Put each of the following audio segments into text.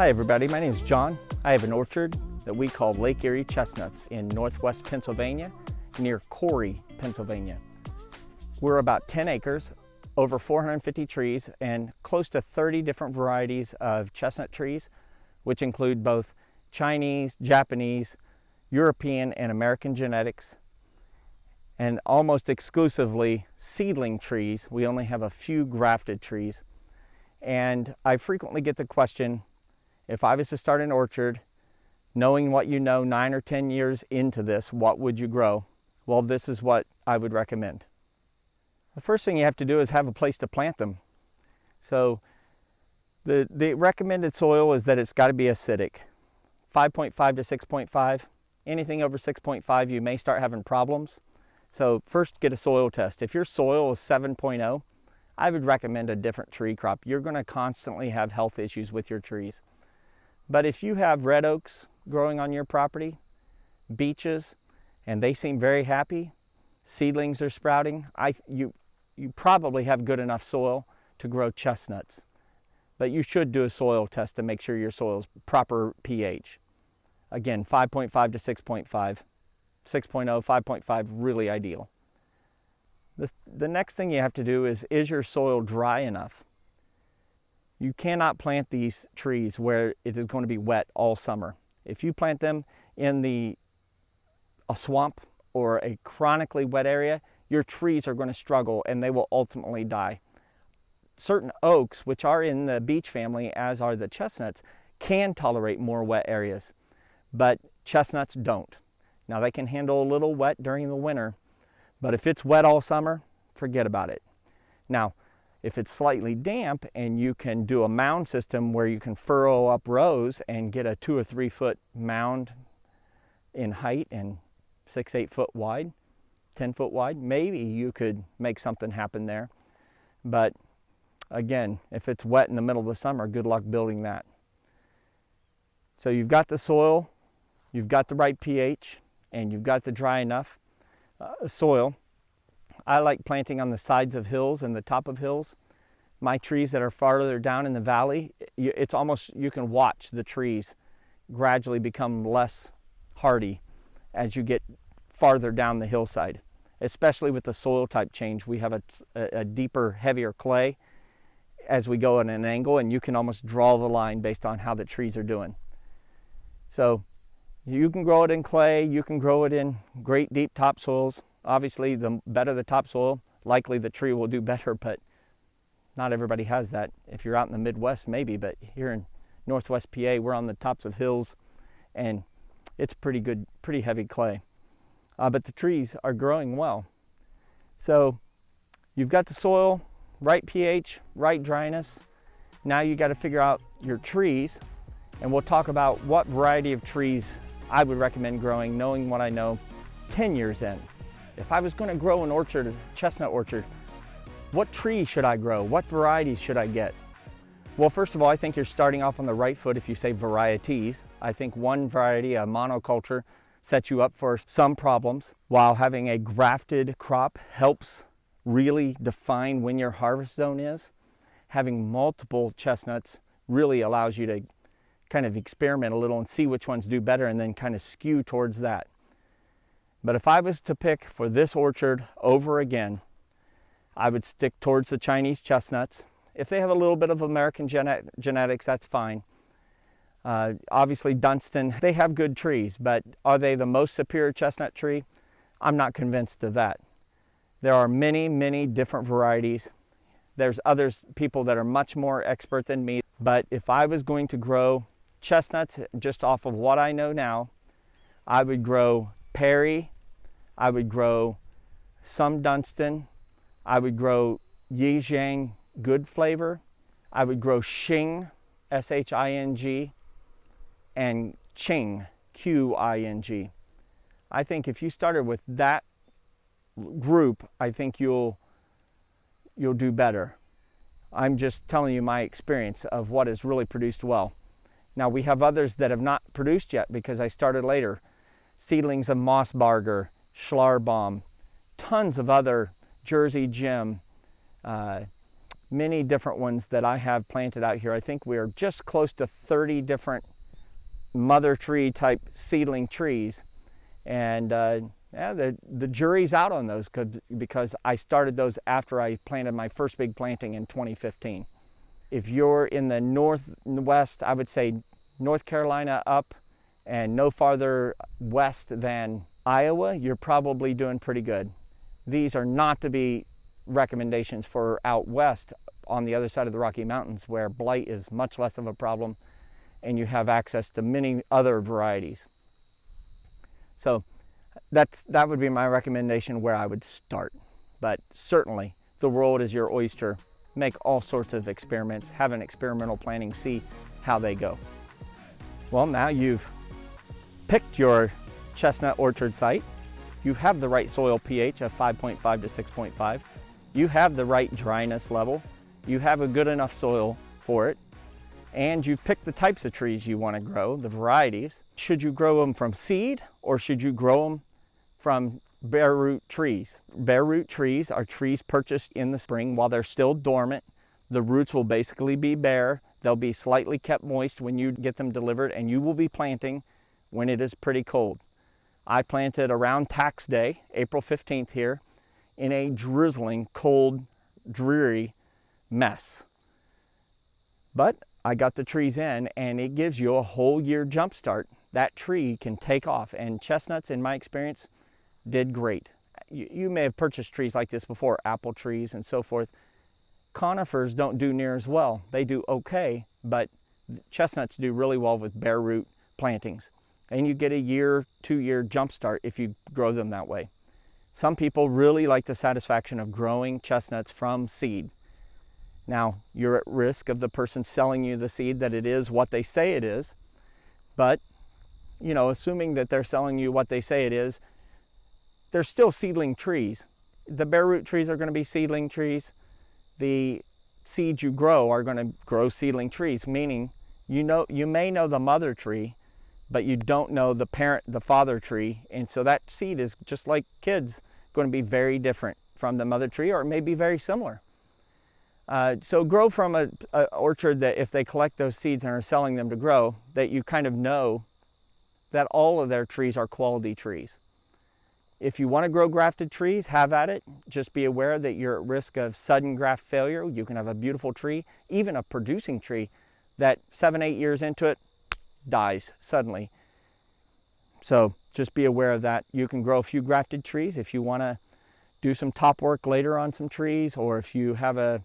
Hi everybody, my name is John. I have an orchard that we call Lake Erie Chestnuts in northwest Pennsylvania, near Corey, Pennsylvania. We're about 10 acres, over 450 trees, and close to 30 different varieties of chestnut trees, which include both Chinese, Japanese, European, and American genetics, and almost exclusively seedling trees. We only have a few grafted trees. And I frequently get the question, if I was to start an orchard, knowing what you know 9 or 10 years into this, what would you grow? Well, this is what I would recommend. The first thing you have to do is have a place to plant them. So the recommended soil is that it's got to be acidic, 5.5 to 6.5. Anything over 6.5, you may start having problems. So first get a soil test. If your soil is 7.0, I would recommend a different tree crop. You're going to constantly have health issues with your trees. But if you have red oaks growing on your property, beeches, and they seem very happy, seedlings are sprouting, you probably have good enough soil to grow chestnuts. But you should do a soil test to make sure your soil is proper pH. Again, 5.5 to 6.5, 6.0, 5.5, really ideal. The next thing you have to do is your soil dry enough? You cannot plant these trees where it is going to be wet all summer. If you plant them in a swamp or a chronically wet area, your trees are going to struggle and they will ultimately die. Certain oaks, which are in the beech family, as are the chestnuts, can tolerate more wet areas, but chestnuts don't. Now they can handle a little wet during the winter, but if it's wet all summer, forget about it. Now, if it's slightly damp and you can do a mound system where you can furrow up rows and get a 2 or 3 foot mound in height and 6-8 foot wide, 10 foot wide, maybe you could make something happen there. But again, if it's wet in the middle of the summer, good luck building that. So you've got the soil, you've got the right pH, and you've got the dry enough soil. I like planting on the sides of hills and the top of hills. My trees that are farther down in the valley, it's almost, you can watch the trees gradually become less hardy as you get farther down the hillside, especially with the soil type change. We have a deeper, heavier clay as we go at an angle, and you can almost draw the line based on how the trees are doing. So you can grow it in clay, you can grow it in great deep topsoils. Obviously, the better the topsoil, likely the tree will do better, but not everybody has that. If you're out in the Midwest, maybe, but here in Northwest PA, we're on the tops of hills, and it's pretty good, pretty heavy clay. But the trees are growing well. So you've got the soil, right pH, right dryness. Now you got to figure out your trees, and we'll talk about what variety of trees I would recommend growing, knowing what I know 10 years in. If I was going to grow an orchard, a chestnut orchard, what tree should I grow? What varieties should I get? Well, first of all, I think you're starting off on the right foot if you say varieties. I think one variety, a monoculture, sets you up for some problems, while having a grafted crop helps really define when your harvest zone is. Having multiple chestnuts really allows you to kind of experiment a little and see which ones do better and then kind of skew towards that. But if I was to pick for this orchard over again, I would stick towards the Chinese chestnuts. If they have a little bit of American genetics, that's fine. Obviously Dunstan, they have good trees, but are they the most superior chestnut tree? I'm not convinced of that. There are many, many different varieties. There's others, people that are much more expert than me, but if I was going to grow chestnuts just off of what I know now, I would grow Perry, I would grow some Dunstan, I would grow Yijiang Good Flavor, I would grow Shing, S-H-I-N-G, and Qing, Q-I-N-G. I think if you started with that group, I think you'll do better. I'm just telling you my experience of what has really produced well. Now we have others that have not produced yet because I started later. Seedlings of Mossbarger, Schlarbaum, tons of other Jersey Jim, many different ones that I have planted out here. I think we are just close to 30 different mother tree type seedling trees. And yeah, the jury's out on those because I started those after I planted my first big planting in 2015. If you're in the northwest, I would say North Carolina up and no farther west than Iowa, you're probably doing pretty good. These are not to be recommendations for out west on the other side of the Rocky Mountains, where blight is much less of a problem and you have access to many other varieties. So that would be my recommendation where I would start. But certainly the world is your oyster. Make all sorts of experiments, have an experimental planting, see how they go. Well, now you've picked your chestnut orchard site. You have the right soil pH of 5.5 to 6.5. You have the right dryness level. You have a good enough soil for it. And you've picked the types of trees you want to grow, the varieties. Should you grow them from seed or should you grow them from bare root trees? Bare root trees are trees purchased in the spring while they're still dormant. The roots will basically be bare. They'll be slightly kept moist when you get them delivered, and you will be planting when it is pretty cold. I planted around tax day, April 15th here, in a drizzling, cold, dreary mess. But I got the trees in, and it gives you a whole year jump start. That tree can take off, and chestnuts, in my experience, did great. You may have purchased trees like this before, apple trees and so forth. Conifers don't do near as well. They do okay, but chestnuts do really well with bare root plantings. And you get a year, 2-year jump start if you grow them that way. Some people really like the satisfaction of growing chestnuts from seed. Now, you're at risk of the person selling you the seed that it is what they say it is, but, you know, assuming that they're selling you what they say it is, they're still seedling trees. The bare root trees are going to be seedling trees. The seeds you grow are going to grow seedling trees, meaning you may know the mother tree, but you don't know the parent, the father tree, and so that seed is just like kids, going to be very different from the mother tree, or it may be very similar. So grow from an orchard that if they collect those seeds and are selling them to grow, that you kind of know that all of their trees are quality trees. If you want to grow grafted trees, have at it. Just be aware that you're at risk of sudden graft failure. You can have a beautiful tree, even a producing tree, that 7-8 years into it dies suddenly. So just be aware of that. You can grow a few grafted trees if you want to do some top work later on some trees, or if you have a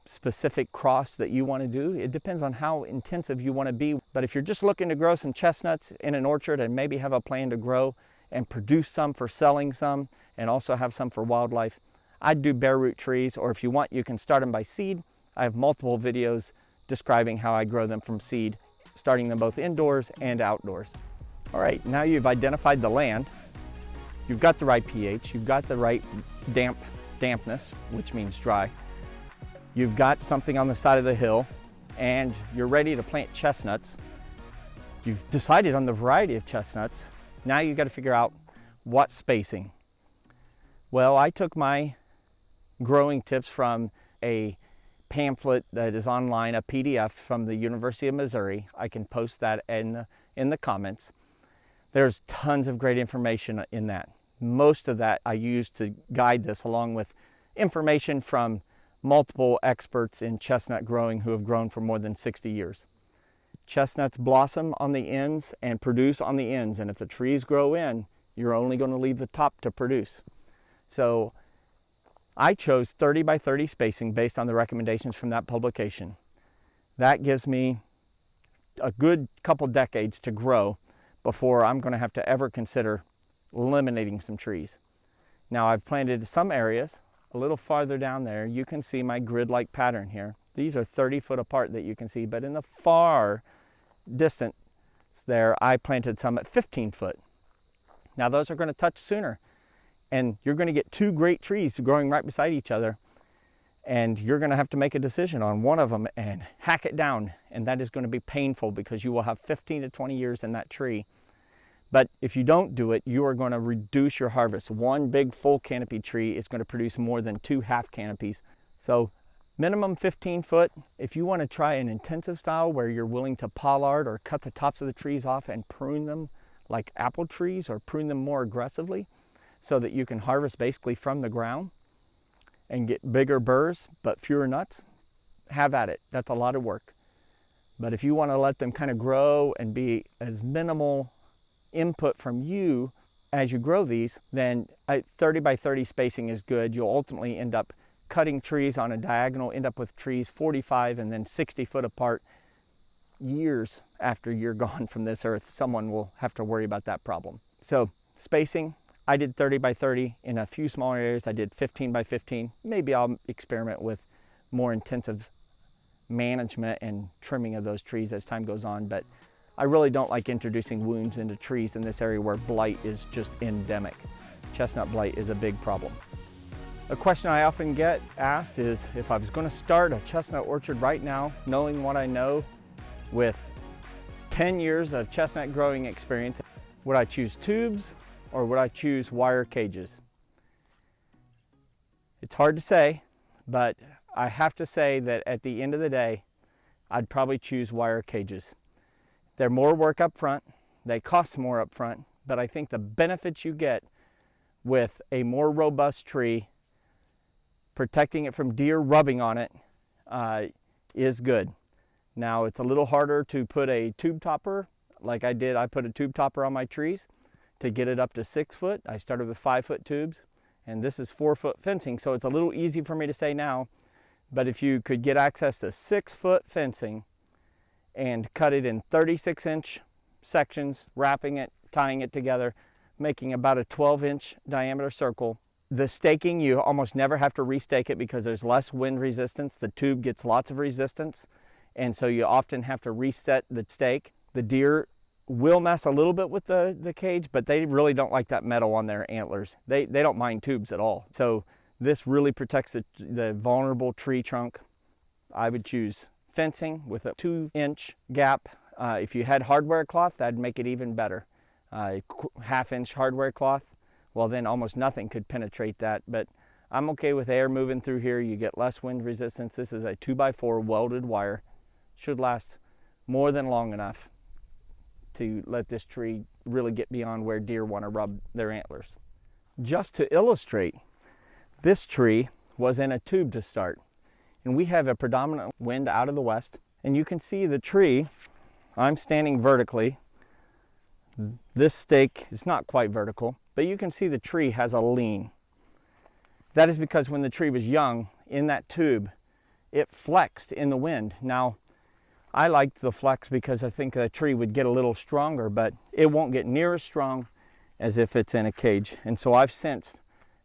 specific cross that you want to do. It depends on how intensive you want to be. But if you're just looking to grow some chestnuts in an orchard and maybe have a plan to grow and produce some for selling some and also have some for wildlife, I'd do bare root trees, or if you want, you can start them by seed. I have multiple videos describing how I grow them from seed, starting them both indoors and outdoors. All right, now you've identified the land. You've got the right pH, you've got the right dampness, which means dry. You've got something on the side of the hill, and you're ready to plant chestnuts. You've decided on the variety of chestnuts. Now you've got to figure out what spacing. Well, I took my growing tips from a pamphlet that is online, a PDF from the University of Missouri. I can post that in the comments. There's tons of great information in that. Most of that I use to guide this, along with information from multiple experts in chestnut growing who have grown for more than 60 years. Chestnuts blossom on the ends and produce on the ends, and if the trees grow in, you're only going to leave the top to produce. So I chose 30 by 30 spacing based on the recommendations from that publication. That gives me a good couple decades to grow before I'm going to have to ever consider eliminating some trees. Now, I've planted some areas a little farther down there. You can see my grid-like pattern here. These are 30 foot apart that you can see, but in the far distance there, I planted some at 15 foot. Now those are going to touch sooner, and you're going to get two great trees growing right beside each other, and you're going to have to make a decision on one of them and hack it down, and that is going to be painful because you will have 15 to 20 years in that tree. But if you don't do it, you are going to reduce your harvest. One big full canopy tree is going to produce more than 2 half canopies. So Minimum 15 foot. If you want to try an intensive style where you're willing to pollard or cut the tops of the trees off and prune them like apple trees, or prune them more aggressively so that you can harvest basically from the ground and get bigger burrs but fewer nuts, have at it. That's a lot of work. But if you want to let them kind of grow and be as minimal input from you as you grow these, then 30 by 30 spacing is good. You'll ultimately end up cutting trees on a diagonal, end up with trees 45 and then 60 foot apart. Years after you're gone from this earth, someone will have to worry about that problem. So spacing, I did 30 by 30. In a few smaller areas, I did 15 by 15. Maybe I'll experiment with more intensive management and trimming of those trees as time goes on, but I really don't like introducing wounds into trees in this area where blight is just endemic. Chestnut blight is a big problem. A question I often get asked is, if I was going to start a chestnut orchard right now, knowing what I know with 10 years of chestnut growing experience, would I choose tubes or would I choose wire cages? It's hard to say, but I have to say that at the end of the day, I'd probably choose wire cages. They're more work up front, they cost more up front, but I think the benefits you get with a more robust tree, protecting it from deer rubbing on it, is good. Now, it's a little harder to put a tube topper like I did. I put a tube topper on my trees to get it up to 6 foot. I started with 5 foot tubes, and this is 4 foot fencing, so it's a little easy for me to say now. But if you could get access to 6 foot fencing and cut it in 36-inch sections, wrapping it, tying it together, making about a 12-inch diameter circle. The staking, you almost never have to restake it because there's less wind resistance. The tube gets lots of resistance, and so you often have to reset the stake. The deer will mess a little bit with the cage, but they really don't like that metal on their antlers. They don't mind tubes at all. So this really protects the vulnerable tree trunk. I would choose fencing with a 2-inch gap. If you had hardware cloth, that'd make it even better. 1/2-inch hardware cloth, well then almost nothing could penetrate that, but I'm okay with air moving through here. You get less wind resistance. This is a 2x4 welded wire. Should last more than long enough to let this tree really get beyond where deer want to rub their antlers. Just to illustrate, this tree was in a tube to start, and we have a predominant wind out of the west, and you can see the tree. I'm standing vertically. This stake is not quite vertical, but you can see the tree has a lean. That is because when the tree was young in that tube, it flexed in the wind. Now, I liked the flex because I think the tree would get a little stronger, but it won't get near as strong as if it's in a cage. And so I've sensed,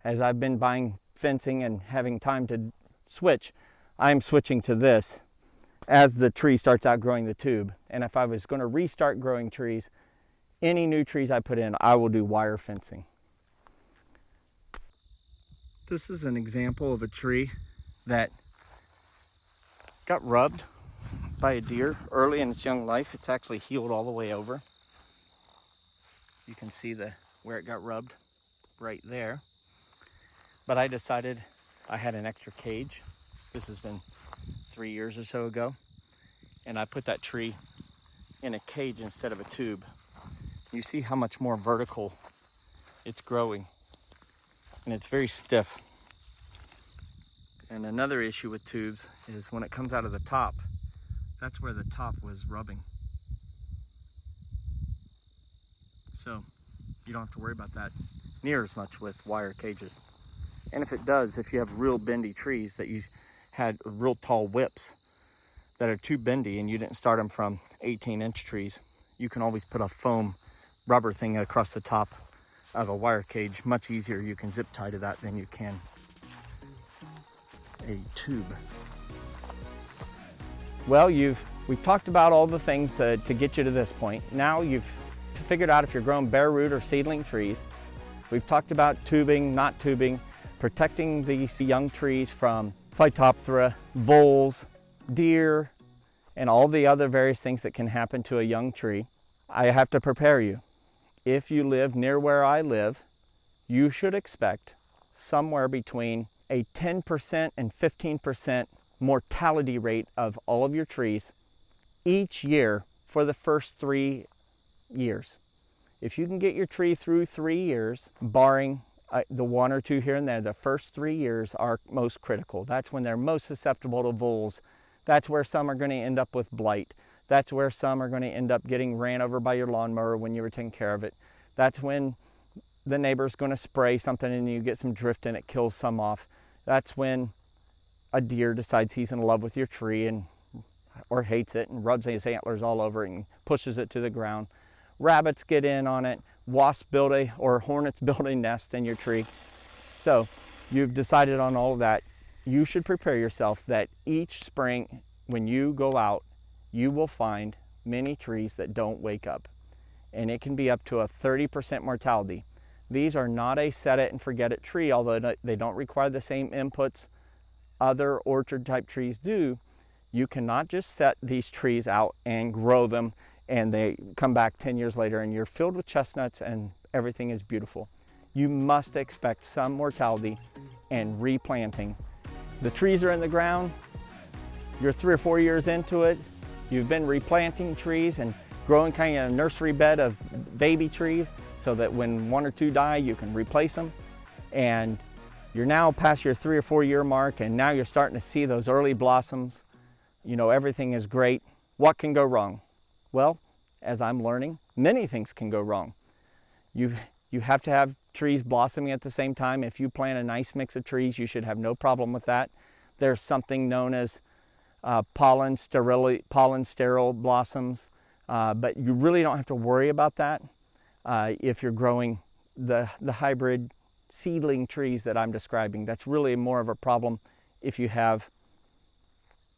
as I've been buying fencing and having time to switch, I'm switching to this as the tree starts outgrowing the tube. And if I was going to restart growing trees, any new trees I put in, I will do wire fencing. This is an example of a tree that got rubbed by a deer early in its young life. It's actually healed all the way over. You can see where it got rubbed right there. But I decided I had an extra cage. This has been 3 years or so ago. And I put that tree in a cage instead of a tube. You see how much more vertical it's growing. And it's very stiff. And another issue with tubes is when it comes out of the top, that's where the top was rubbing. So you don't have to worry about that near as much with wire cages. And if it does, if you have real bendy trees that you had real tall whips that are too bendy and you didn't start them from 18-inch trees, you can always put a foam rubber thing across the top of a wire cage. Much easier. You can zip tie to that than you can a tube. Well, we've talked about all the things to get you to this point. Now you've figured out if you're growing bare root or seedling trees. We've talked about tubing, not tubing, protecting these young trees from Phytophthora, voles, deer, and all the other various things that can happen to a young tree. I have to prepare you. If you live near where I live, you should expect somewhere between a 10% and 15% mortality rate of all of your trees each year for the first 3 years. If you can get your tree through 3 years, barring the 1 or 2 here and there, the first 3 years are most critical. That's when they're most susceptible to voles. That's where some are going to end up with blight. That's where some are going to end up getting ran over by your lawnmower when you were taking care of it. That's when the neighbor's going to spray something and you get some drift and it kills some off. That's when a deer decides he's in love with your tree or hates it and rubs his antlers all over it and pushes it to the ground. Rabbits get in on it. Wasps or hornets build a nest in your tree. So you've decided on all of that. You should prepare yourself that each spring when you go out, you will find many trees that don't wake up. And it can be up to a 30% mortality. These are not a set it and forget it tree, although they don't require the same inputs other orchard type trees do. You cannot just set these trees out and grow them and they come back 10 years later and you're filled with chestnuts and everything is beautiful. You must expect some mortality and replanting. The trees are in the ground, you're 3 or 4 years into it, you've been replanting trees and growing kind of a nursery bed of baby trees so that when 1 or 2 die, you can replace them. And you're now past your 3 or 4 year mark and now you're starting to see those early blossoms. You know, everything is great. What can go wrong? Well, as I'm learning, many things can go wrong. You have to have trees blossoming at the same time. If you plant a nice mix of trees, you should have no problem with that. There's something known as pollen sterile blossoms, but you really don't have to worry about that if you're growing the hybrid seedling trees that I'm describing. That's really more of a problem if you have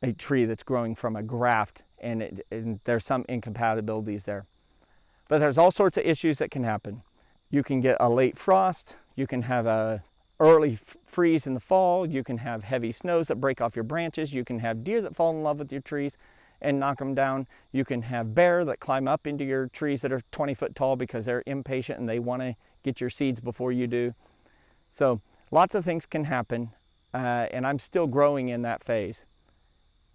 a tree that's growing from a graft and there's some incompatibilities there. But there's all sorts of issues that can happen. You can get a late frost, you can have a early freeze in the fall, you can have heavy snows that break off your branches, you can have deer that fall in love with your trees and knock them down, you can have bear that climb up into your trees that are 20 foot tall because they're impatient and they want to get your seeds before you do. So lots of things can happen and I'm still growing in that phase.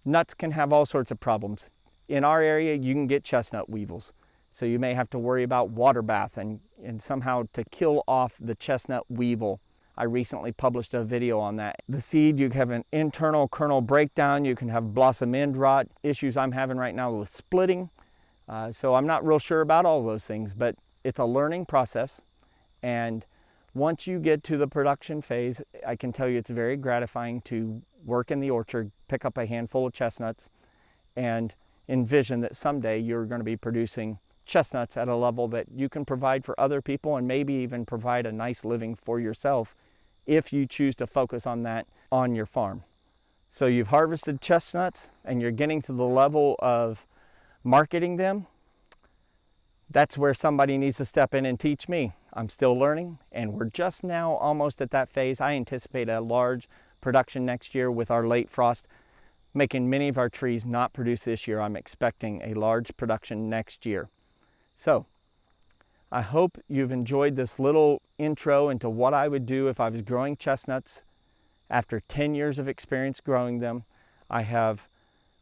Nuts can have all sorts of problems. In our area, you can get chestnut weevils. So you may have to worry about water bath and somehow to kill off the chestnut weevil. I recently published a video on that. The seed, you have an internal kernel breakdown. You can have blossom end rot, issues I'm having right now with splitting. So I'm not real sure about all those things, but it's a learning process. And once you get to the production phase, I can tell you it's very gratifying to work in the orchard, pick up a handful of chestnuts, and envision that someday you're going to be producing chestnuts at a level that you can provide for other people and maybe even provide a nice living for yourself if you choose to focus on that on your farm. So you've harvested chestnuts and you're getting to the level of marketing them. That's where somebody needs to step in and teach me. I'm still learning and we're just now almost at that phase. I anticipate a large production next year with our late frost, making many of our trees not produce this year. I'm expecting a large production next year. So I hope you've enjoyed this little intro into what I would do if I was growing chestnuts after 10 years of experience growing them. I have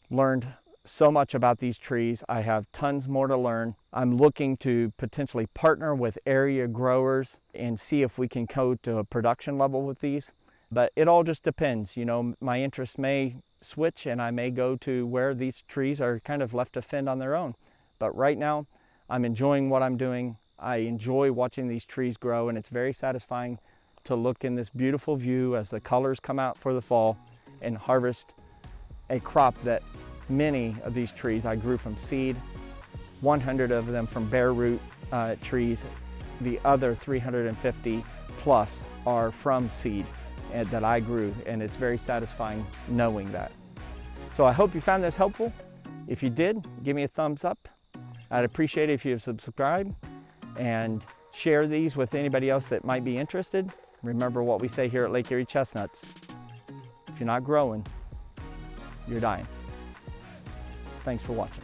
learned so much about these trees. I have tons more to learn. I'm looking to potentially partner with area growers and see if we can go to a production level with these. But it all just depends. You know, my interest may switch and I may go to where these trees are kind of left to fend on their own. But right now, I'm enjoying what I'm doing. I enjoy watching these trees grow and it's very satisfying to look in this beautiful view as the colors come out for the fall and harvest a crop that many of these trees I grew from seed, 100 of them from bare root trees. The other 350 plus are from seed that I grew, and it's very satisfying knowing that. So I hope you found this helpful. If you did, give me a thumbs up. I'd appreciate it if you subscribe and share these with anybody else that might be interested. Remember what we say here at Lake Erie Chestnuts: if you're not growing, you're dying. Thanks for watching.